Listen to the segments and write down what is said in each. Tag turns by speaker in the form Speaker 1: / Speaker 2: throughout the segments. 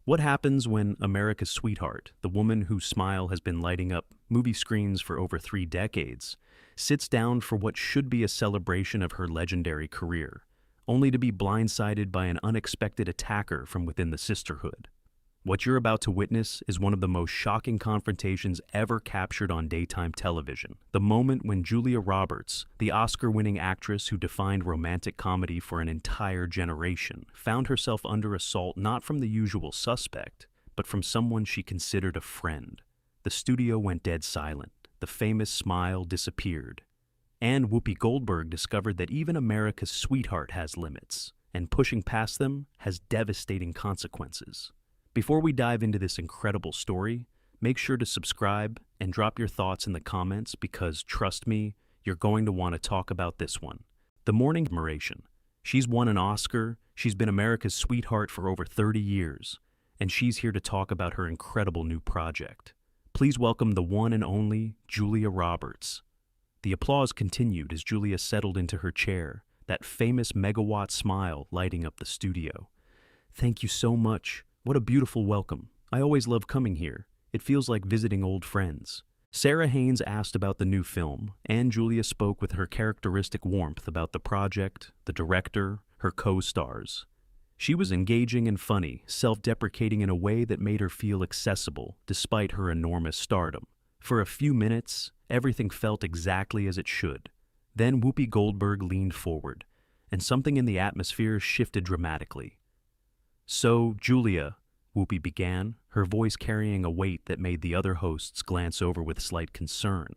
Speaker 1: What happens when America's sweetheart, the woman whose smile has been lighting up movie screens for over 3 decades, sits down for what should be a celebration of her legendary career, only to be blindsided by an unexpected attacker from within the sisterhood? What you're about to witness is one of the most shocking confrontations ever captured on daytime television. The moment when Julia Roberts, the Oscar-winning actress who defined romantic comedy for an entire generation, found herself under assault not from the usual suspect, but from someone she considered a friend. The studio went dead silent. The famous smile disappeared. And Whoopi Goldberg discovered that even America's sweetheart has limits, and pushing past them has devastating consequences. Before we dive into this incredible story, make sure to subscribe and drop your thoughts in the comments because, trust me, you're going to want to talk about this one. The Morning Admiration. She's won an Oscar, she's been America's sweetheart for over 30 years, and she's here to talk about her incredible new project. Please welcome the one and only Julia Roberts. The applause continued as Julia settled into her chair, that famous megawatt smile lighting up the studio. Thank you so much. What a beautiful welcome. I always love coming here. It feels like visiting old friends. Sarah Haynes asked about the new film, and Julia spoke with her characteristic warmth about the project, the director, her co-stars. She was engaging and funny, self-deprecating in a way that made her feel accessible, despite her enormous stardom. For a few minutes, everything felt exactly as it should. Then Whoopi Goldberg leaned forward, and something in the atmosphere shifted dramatically. "So, Julia," Whoopi began, her voice carrying a weight that made the other hosts glance over with slight concern.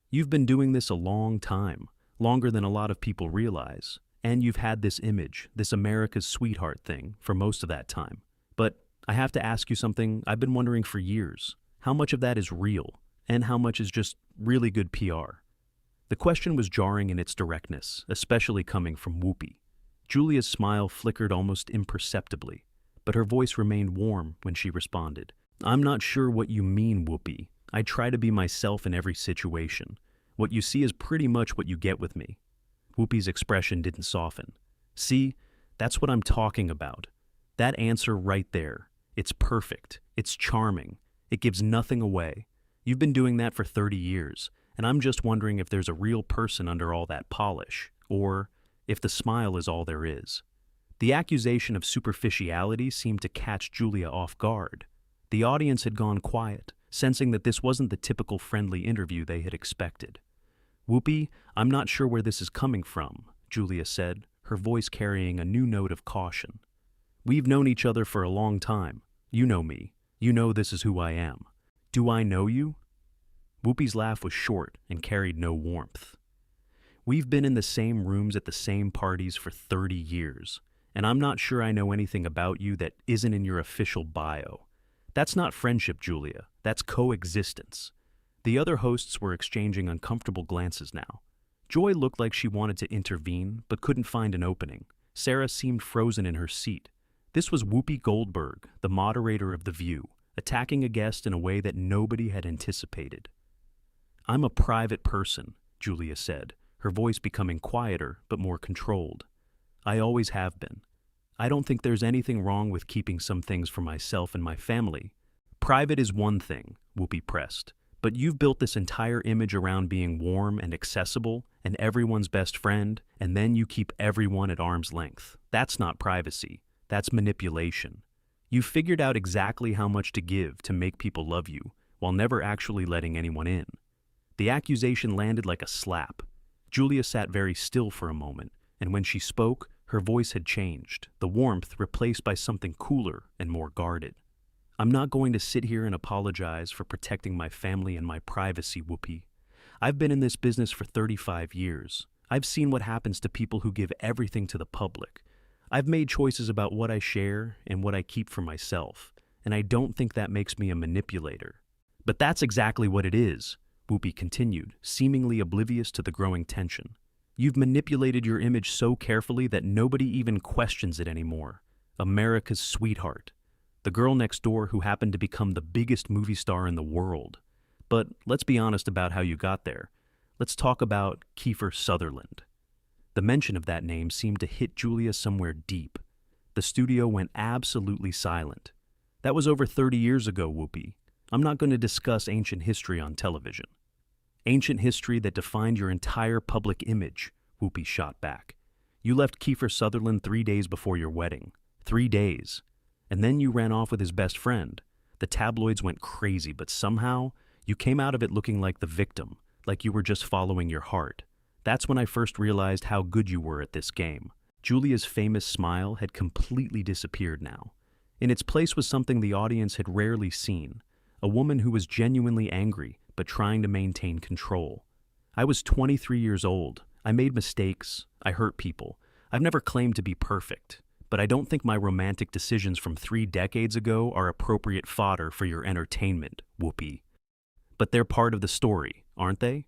Speaker 1: "You've been doing this a long time, longer than a lot of people realize, and you've had this image, this America's sweetheart thing, for most of that time. But I have to ask you something I've been wondering for years. How much of that is real, and how much is just really good PR?" The question was jarring in its directness, especially coming from Whoopi. Julia's smile flickered almost imperceptibly, but her voice remained warm when she responded. "I'm not sure what you mean, Whoopi. I try to be myself in every situation. What you see is pretty much what you get with me." Whoopi's expression didn't soften. "See, that's what I'm talking about. That answer right there. It's perfect. It's charming. It gives nothing away. You've been doing that for 30 years, and I'm just wondering if there's a real person under all that polish, or if the smile is all there is." The accusation of superficiality seemed to catch Julia off guard. The audience had gone quiet, sensing that this wasn't the typical friendly interview they had expected. "Whoopi, I'm not sure where this is coming from," Julia said, her voice carrying a new note of caution. "We've known each other for a long time. You know me. You know this is who I am. Do I know you?" Whoopi's laugh was short and carried no warmth. "We've been in the same rooms at the same parties for 30 years. And I'm not sure I know anything about you that isn't in your official bio. That's not friendship, Julia. That's coexistence." The other hosts were exchanging uncomfortable glances now. Joy looked like she wanted to intervene, but couldn't find an opening. Sarah seemed frozen in her seat. This was Whoopi Goldberg, the moderator of The View, attacking a guest in a way that nobody had anticipated. "I'm a private person," Julia said, her voice becoming quieter but more controlled. "I always have been. I don't think there's anything wrong with keeping some things for myself and my family. Private is one thing," Whoopi pressed, "but you've built this entire image around being warm and accessible and everyone's best friend, and then you keep everyone at arm's length. That's not privacy. That's manipulation. You've figured out exactly how much to give to make people love you, while never actually letting anyone in." The accusation landed like a slap. Julia sat very still for a moment, and when she spoke, her voice had changed, the warmth replaced by something cooler and more guarded. "I'm not going to sit here and apologize for protecting my family and my privacy, Whoopi. I've been in this business for 35 years. I've seen what happens to people who give everything to the public. I've made choices about what I share and what I keep for myself, and I don't think that makes me a manipulator." "But that's exactly what it is," Whoopi continued, seemingly oblivious to the growing tension. "You've manipulated your image so carefully that nobody even questions it anymore. America's sweetheart. The girl next door who happened to become the biggest movie star in the world. But let's be honest about how you got there. Let's talk about Kiefer Sutherland." The mention of that name seemed to hit Julia somewhere deep. The studio went absolutely silent. That was over 30 years ago, Whoopi. I'm not going to discuss ancient history on television. Ancient history that defined your entire public image, Whoopi shot back. You left Kiefer Sutherland 3 days before your wedding. 3 days. And then you ran off with his best friend. The tabloids went crazy, but somehow you came out of it looking like the victim, like you were just following your heart. That's when I first realized how good you were at this game. Julia's famous smile had completely disappeared now. In its place was something the audience had rarely seen, a woman who was genuinely angry but trying to maintain control. I was 23 years old. I made mistakes. I hurt people. I've never claimed to be perfect, but I don't think my romantic decisions from 3 decades ago are appropriate fodder for your entertainment, Whoopi. But they're part of the story, aren't they?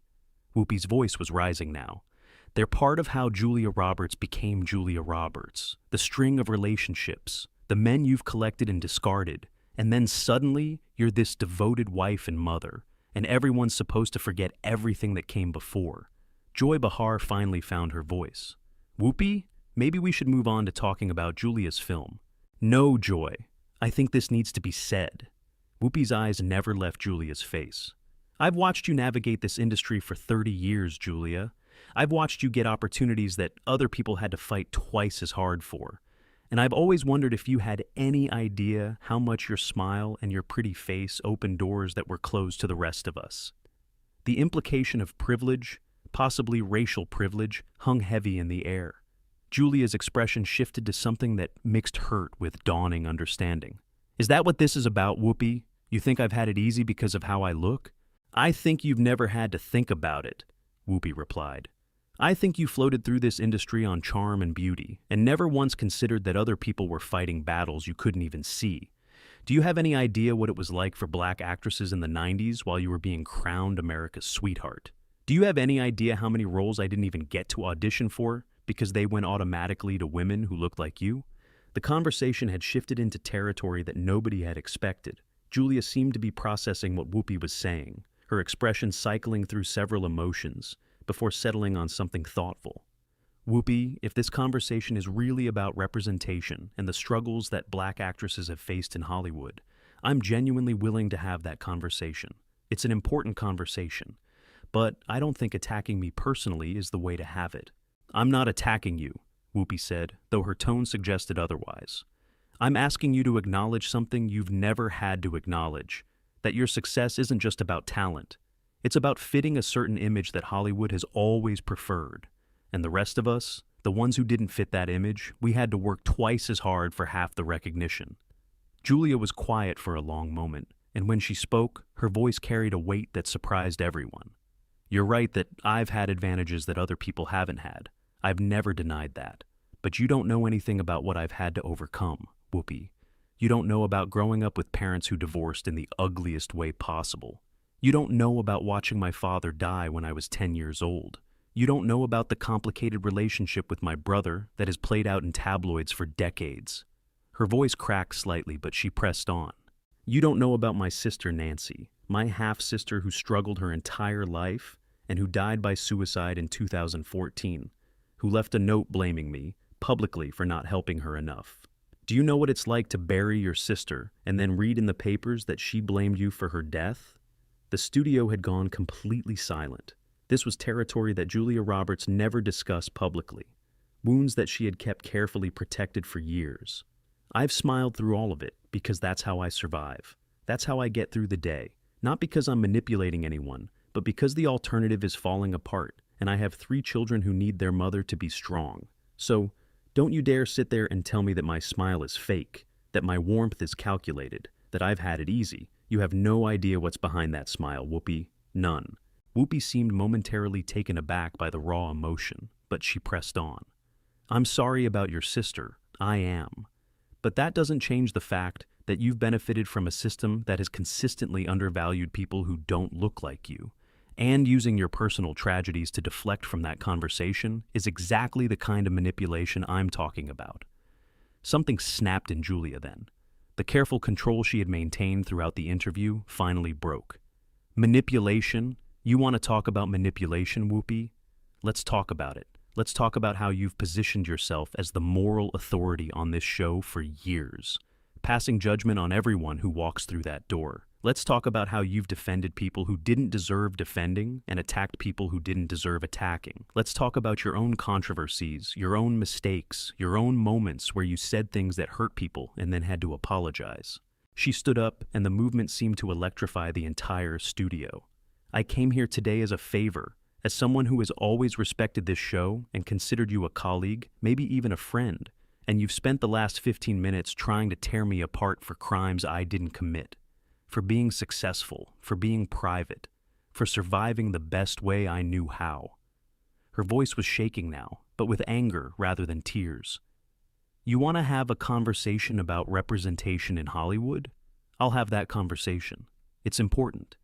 Speaker 1: Whoopi's voice was rising now. They're part of how Julia Roberts became Julia Roberts, the string of relationships, the men you've collected and discarded, and then suddenly you're this devoted wife and mother, and everyone's supposed to forget everything that came before. Joy Behar finally found her voice. Whoopi, maybe we should move on to talking about Julia's film. No, Joy. I think this needs to be said. Whoopi's eyes never left Julia's face. I've watched you navigate this industry for 30 years, Julia. I've watched you get opportunities that other people had to fight twice as hard for. And I've always wondered if you had any idea how much your smile and your pretty face opened doors that were closed to the rest of us. The implication of privilege, possibly racial privilege, hung heavy in the air. Julia's expression shifted to something that mixed hurt with dawning understanding. Is that what this is about, Whoopi? You think I've had it easy because of how I look? I think you've never had to think about it, Whoopi replied. I think you floated through this industry on charm and beauty, and never once considered that other people were fighting battles you couldn't even see. Do you have any idea what it was like for black actresses in the 90s while you were being crowned America's sweetheart? Do you have any idea how many roles I didn't even get to audition for because they went automatically to women who looked like you? The conversation had shifted into territory that nobody had expected. Julia seemed to be processing what Whoopi was saying, her expression cycling through several emotions before settling on something thoughtful. Whoopi, if this conversation is really about representation and the struggles that black actresses have faced in Hollywood, I'm genuinely willing to have that conversation. It's an important conversation, but I don't think attacking me personally is the way to have it. I'm not attacking you, Whoopi said, though her tone suggested otherwise. I'm asking you to acknowledge something you've never had to acknowledge, that your success isn't just about talent. It's about fitting a certain image that Hollywood has always preferred. And the rest of us, the ones who didn't fit that image, we had to work twice as hard for half the recognition. Julia was quiet for a long moment, and when she spoke, her voice carried a weight that surprised everyone. You're right that I've had advantages that other people haven't had. I've never denied that. But you don't know anything about what I've had to overcome, Whoopi. You don't know about growing up with parents who divorced in the ugliest way possible. You don't know about watching my father die when I was 10 years old. You don't know about the complicated relationship with my brother that has played out in tabloids for decades. Her voice cracked slightly, but she pressed on. You don't know about my sister Nancy, my half-sister who struggled her entire life and who died by suicide in 2014, who left a note blaming me publicly for not helping her enough. Do you know what it's like to bury your sister and then read in the papers that she blamed you for her death? The studio had gone completely silent. This was territory that Julia Roberts never discussed publicly, wounds that she had kept carefully protected for years. I've smiled through all of it because that's how I survive. That's how I get through the day. Not because I'm manipulating anyone, but because the alternative is falling apart, and I have 3 children who need their mother to be strong. So, don't you dare sit there and tell me that my smile is fake, that my warmth is calculated, that I've had it easy. You have no idea what's behind that smile, Whoopi. None. Whoopi seemed momentarily taken aback by the raw emotion, but she pressed on. I'm sorry about your sister. I am. But that doesn't change the fact that you've benefited from a system that has consistently undervalued people who don't look like you. And using your personal tragedies to deflect from that conversation is exactly the kind of manipulation I'm talking about. Something snapped in Julia then. The careful control she had maintained throughout the interview finally broke. Manipulation? You want to talk about manipulation, Whoopi? Let's talk about it. Let's talk about how you've positioned yourself as the moral authority on this show for years. passing judgment on everyone who walks through that door. Let's talk about how you've defended people who didn't deserve defending and attacked people who didn't deserve attacking. Let's talk about your own controversies, your own mistakes, your own moments where you said things that hurt people and then had to apologize. She stood up, and the movement seemed to electrify the entire studio. I came here today as a favor, as someone who has always respected this show and considered you a colleague, maybe even a friend, and you've spent the last 15 minutes trying to tear me apart for crimes I didn't commit. For being successful, for being private, for surviving the best way I knew how. Her voice was shaking now, but with anger rather than tears. You want to have a conversation about representation in Hollywood? I'll have that conversation. It's important.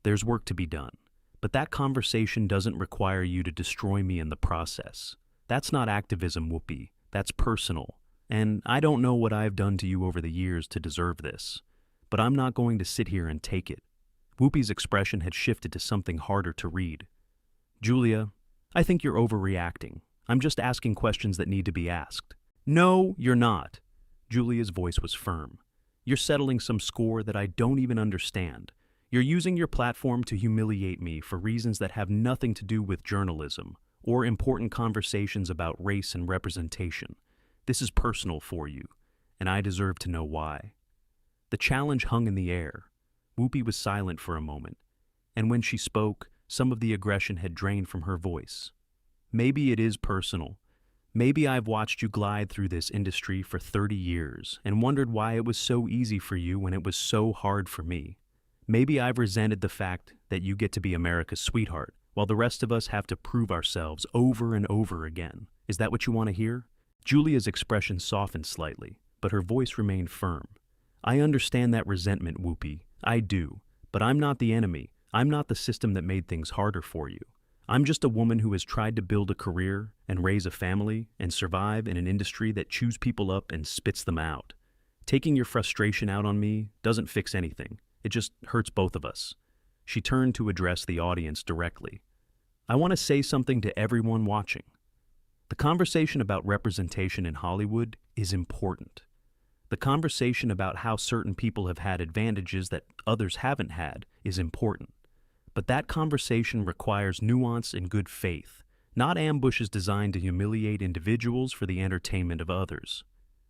Speaker 1: There's work to be done. But that conversation doesn't require you to destroy me in the process. That's not activism, Whoopi. That's personal. And I don't know what I've done to you over the years to deserve this. But I'm not going to sit here and take it. Whoopi's expression had shifted to something harder to read. Julia, I think you're overreacting. I'm just asking questions that need to be asked. No, you're not. Julia's voice was firm. You're settling some score that I don't even understand. You're using your platform to humiliate me for reasons that have nothing to do with journalism or important conversations about race and representation. This is personal for you, and I deserve to know why. The challenge hung in the air. Whoopi was silent for a moment, and when she spoke, some of the aggression had drained from her voice. Maybe it is personal. Maybe I've watched you glide through this industry for 30 years and wondered why it was so easy for you when it was so hard for me. Maybe I've resented the fact that you get to be America's sweetheart, while the rest of us have to prove ourselves over and over again. Is that what you want to hear? Julia's expression softened slightly, but her voice remained firm. I understand that resentment, Whoopi. I do. But I'm not the enemy. I'm not the system that made things harder for you. I'm just a woman who has tried to build a career and raise a family and survive in an industry that chews people up and spits them out. Taking your frustration out on me doesn't fix anything. It just hurts both of us. She turned to address the audience directly. I want to say something to everyone watching. The conversation about representation in Hollywood is important. The conversation about how certain people have had advantages that others haven't had is important. But that conversation requires nuance and good faith, not ambushes designed to humiliate individuals for the entertainment of others.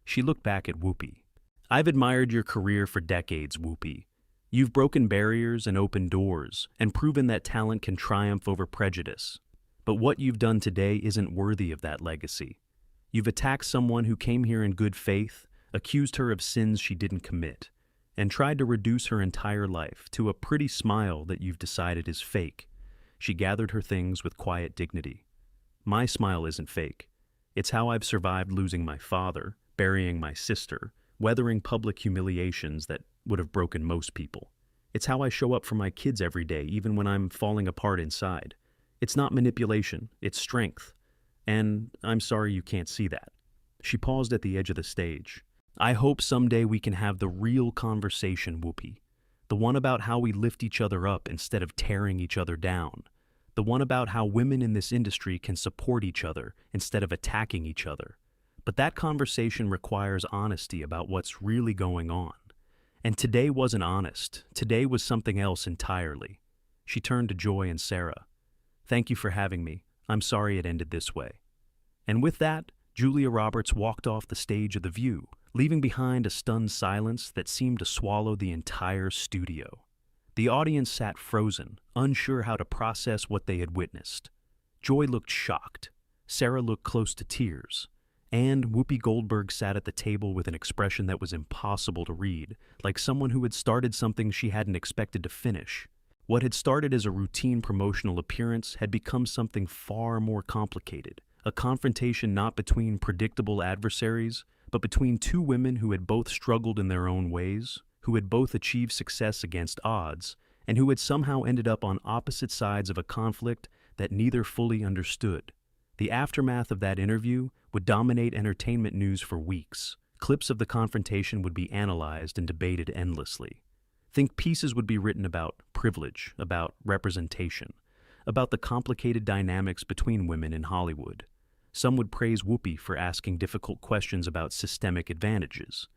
Speaker 1: She looked back at Whoopi. I've admired your career for decades, Whoopi. You've broken barriers and opened doors, and proven that talent can triumph over prejudice. But what you've done today isn't worthy of that legacy. You've attacked someone who came here in good faith, accused her of sins she didn't commit, and tried to reduce her entire life to a pretty smile that you've decided is fake. She gathered her things with quiet dignity. My smile isn't fake. It's how I've survived losing my father, burying my sister, weathering public humiliations that would have broken most people. It's how I show up for my kids every day, even when I'm falling apart inside. It's not manipulation, it's strength. And I'm sorry you can't see that. She paused at the edge of the stage. I hope someday we can have the real conversation, Whoopi. The one about how we lift each other up instead of tearing each other down. The one about how women in this industry can support each other instead of attacking each other. But that conversation requires honesty about what's really going on. And today wasn't honest. Today was something else entirely. She turned to Joy and Sarah. Thank you for having me. I'm sorry it ended this way. And with that, Julia Roberts walked off the stage of The View, leaving behind a stunned silence that seemed to swallow the entire studio. The audience sat frozen, unsure how to process what they had witnessed. Joy looked shocked. Sarah looked close to tears. And Whoopi Goldberg sat at the table with an expression that was impossible to read, like someone who had started something she hadn't expected to finish. What had started as a routine promotional appearance had become something far more complicated, a confrontation not between predictable adversaries, but between two women who had both struggled in their own ways, who had both achieved success against odds, and who had somehow ended up on opposite sides of a conflict that neither fully understood. The aftermath of that interview would dominate entertainment news for weeks. Clips of the confrontation would be analyzed and debated endlessly. Think pieces would be written about privilege, about representation, about the complicated dynamics between women in Hollywood. Some would praise Whoopi for asking difficult questions about systemic advantages.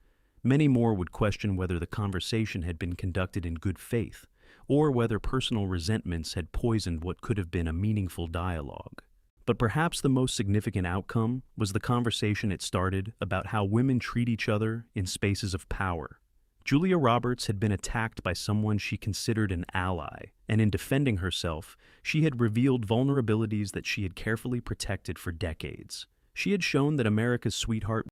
Speaker 1: Many more would question whether the conversation had been conducted in good faith, or whether personal resentments had poisoned what could have been a meaningful dialogue. But perhaps the most significant outcome was the conversation it started about how women treat each other in spaces of power. Julia Roberts had been attacked by someone she considered an ally, and in defending herself, she had revealed vulnerabilities that she had carefully protected for decades. She had shown that America's sweetheart